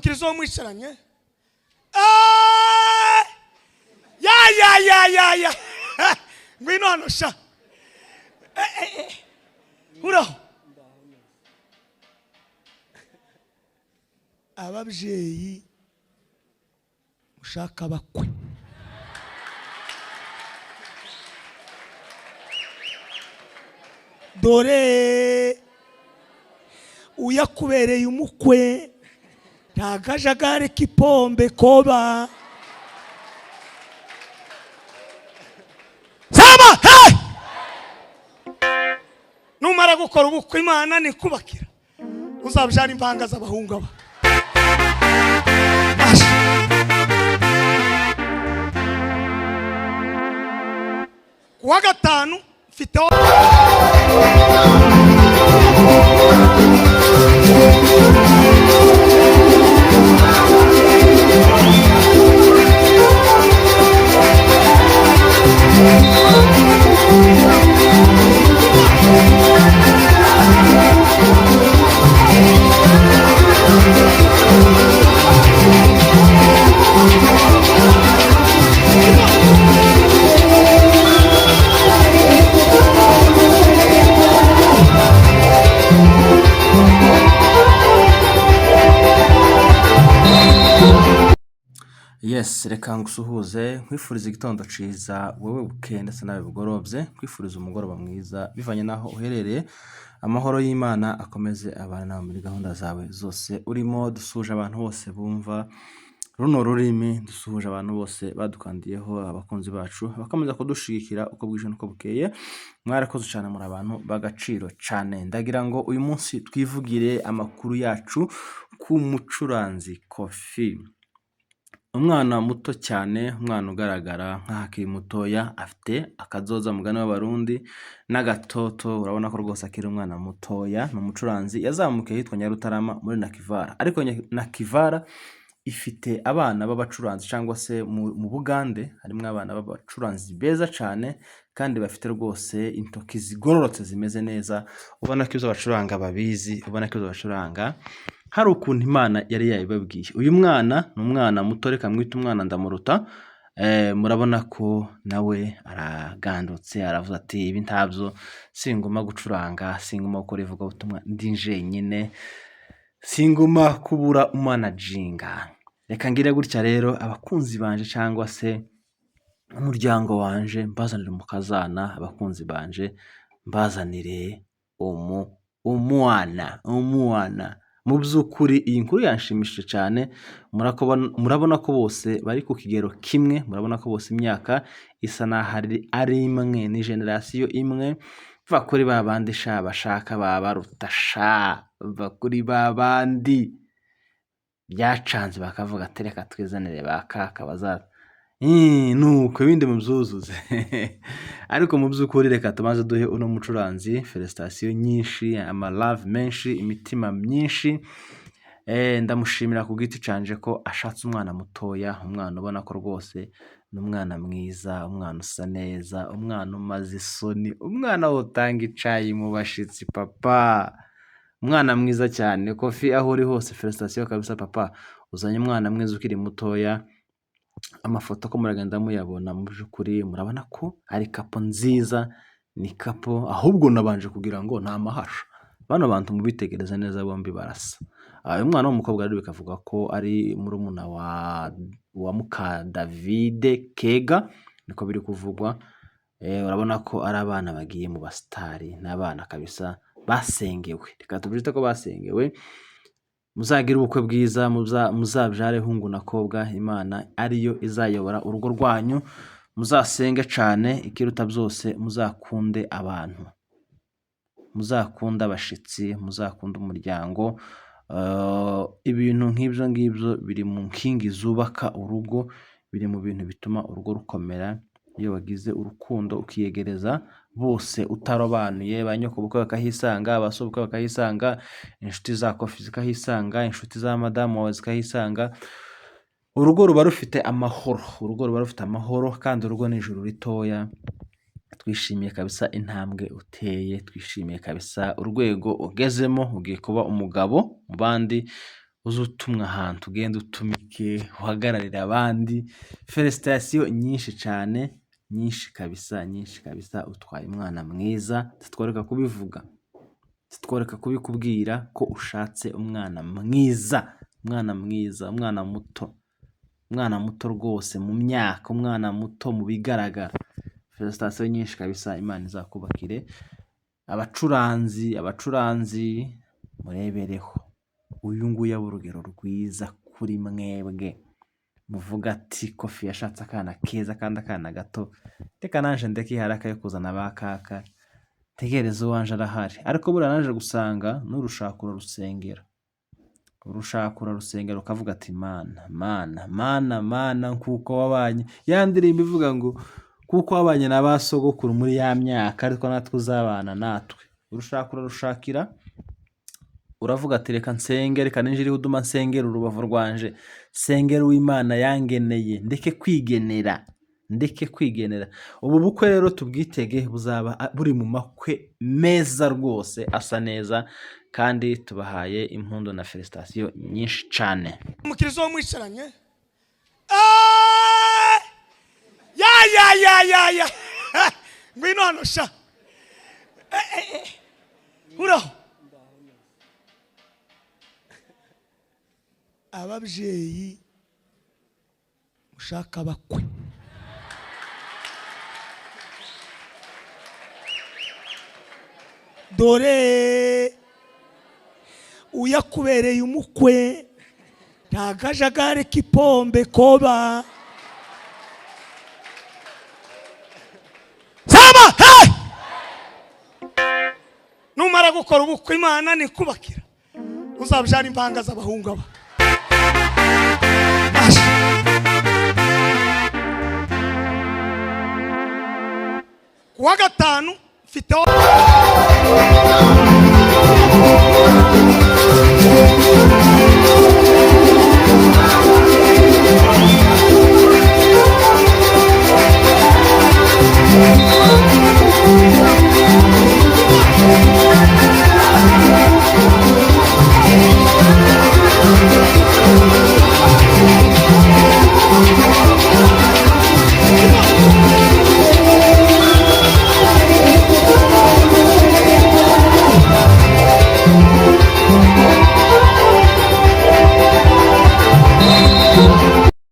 umukirizo mwicaranye ya ngwino hano sha uraho ababyeyi ushaka bakwe dore uyakubereye umukwe nta kajagari k'ipombe koba saba numara gukora ubukwe Imana nikubakira uzabyara impanga z'abahungu aba kuwa gatanu mfite Yes, reka ngusuhuze nkwifuriza igitondo ciza wewe buke ndetse nawe bugorobye kwifuriza umugoroba mwiza bivanye naho uherereye amahoro y'Imana akomeze abana muri gahunda zawe zose urimo dusuje abantu bose bumva runo rurimi dusuhuje abantu bose badukandiyeho abakunzi bacu bakomeza kudushigikira uko bwije nuko bukeye mwarakoze cyane muri abantu bagaciro cyane ndagira ngo uyu munsi twivugire amakuru yacu ku mucuranzi Koffi umwana muto cyane umwana ugaragara nk'akiri mutoya afite akazoza mugani w'abarundi n'agatoto urabona ko rwose akiri umwana mutoya n'umucuranzi yazamukiye yitwa Nyarutarama muri Nakivara ariko Nakivara ifite abana b'abacuranzi cyangwa se mu Bugande harimo abana b'abacuranzi beza cyane kandi bafite rwose intoki zigororotse zimeze neza ubona ko izo bacuranga babizi ubona ko izo bacuranga hari ukuntu Imana yari yayibabwiye uyu mwana n'umwana muto reka mwita umwana ndamuruta murabona ko nawe aragandutse aravuze ati ibi ntabyo singuma gucuranga singuma gukora ivuga ubutumwa ndi jenyine singuma kubura umanajinga reka ngire gutya rero abakunzi banje cyangwa se umuryango wanje mbazanire umukazana abakunzi banje mbazanire umwana mu by'ukuri iyi nkuru yanshimishije cyane murabona ko bose bari ku kigero kimwe murabona ko bose imyaka isa naho ari imwe ni generasiyo imwe va kuri babandi sha bashaka babaruta sha va kuri babandi byacanze bakavuga ati reka twizanire bakaka bazaza nuko ibindi mubyuzuze ariko mu by'ukuri reka tumaze duhe uno mucuranzi felicitation nyinshi ama love menshi imitima myinshi ndamushimira ku giti canje ko ashatse umwana mutoya umwana ubona ko rwose n'umwana mwiza umwana usa neza umwana umaze isoni umwana utanga icayi mu bashitsi papa umwana mwiza cyane Koffi aho uri hose felicitation kabisa papa uzanye umwana mwiza ukiri mutoya amafoto ko muragenda muyabona mu by'ukuri murabona ko ari kapo nziza ni kapo ahubwo nabanje kugira ngo nta mahasha bano bantu mubitegereza neza bombi barasa uyu mwana w'umukobwa rero bikavuga ko ari murumuna wa muka David Kega niko biri kuvugwa urabona ko ari abana bagiye mu bastari n'abana kabisa basengewe reka tubyite ko basengewe muzagira ubukwe bwiza muzabyare hungu na kobwa Imana ariyo izayobora urugo rwanyu muzasenge cyane ikiruta byose muzakunde abantu muzakunda abashitsi muzakunda umuryango ibintu nk'ibyo ngibyo biri mu nkingi zubaka urugo biri mu bintu bituma urugo rukomera iyo wagize urukundo ukiyegereza bose utarobanuye banyoko bukwe bakahisanga abasobukwe bakahisanga inshuti za Koffi zikahisanga inshuti za madamu zikahisanga urugo ruba rufite amahoro kandi urugo ni ijuru ritoya twishimiye kabisa intambwe uteye twishimiye kabisa urwego ugezemo ugiye kuba umugabo mu bandi uze utumwa ahantu ugenda utumike uhagararira abandi. Felicitation nyinshi cyane, nyinshi kabisa, utwaye umwana mwiza. Titworeka kubivuga, titworeka kubikubwira ko ushatse umwana mwiza, umwana muto rwose mu myaka, umwana muto mu bigaragara. Felicitation nyinshi kabisa, Imana izakubakire. Abacuranzi murebereho, uyu nguyu aba urugero rwiza kuri mwebwe. Muvuga ati Kofi yashatse akana keza kandi akana gato, reka nanje ndeke iharaka yo kuzana ba kaka, tegereza uwanje arahari. Ariko buriya naje gusanga n'urushakura rusengera ukavuga ati mana kuko wabanye, ya ndirimbo ivuga ngo kuko wabanye na ba sogokuru muri ya myaka, ariko natwe uzabana natwe. Urushakura rushakira, uravuga ati reka nsenge, reka ninjire uduma nsengera urubavu rwanje, nsengera uw'Imana yangeneye, ndeke kwigenera. Ubu bukwe rero tubwitege, buzaba buri mu makwe meza rwose, asa neza, kandi tubahaye impundu na felicitation nyinshi cyane. Umukirizo wo mwicaranye ya ngwino hano sha uraho. Ababyeyi mushaka bakwe, dore uyakubereye umukwe, nta kajagari k'ipombe koba. Numara gukora ubukwe Imana nikubakira, uzabyara impanga z'abahungu aba. Kuwa gatanu mfite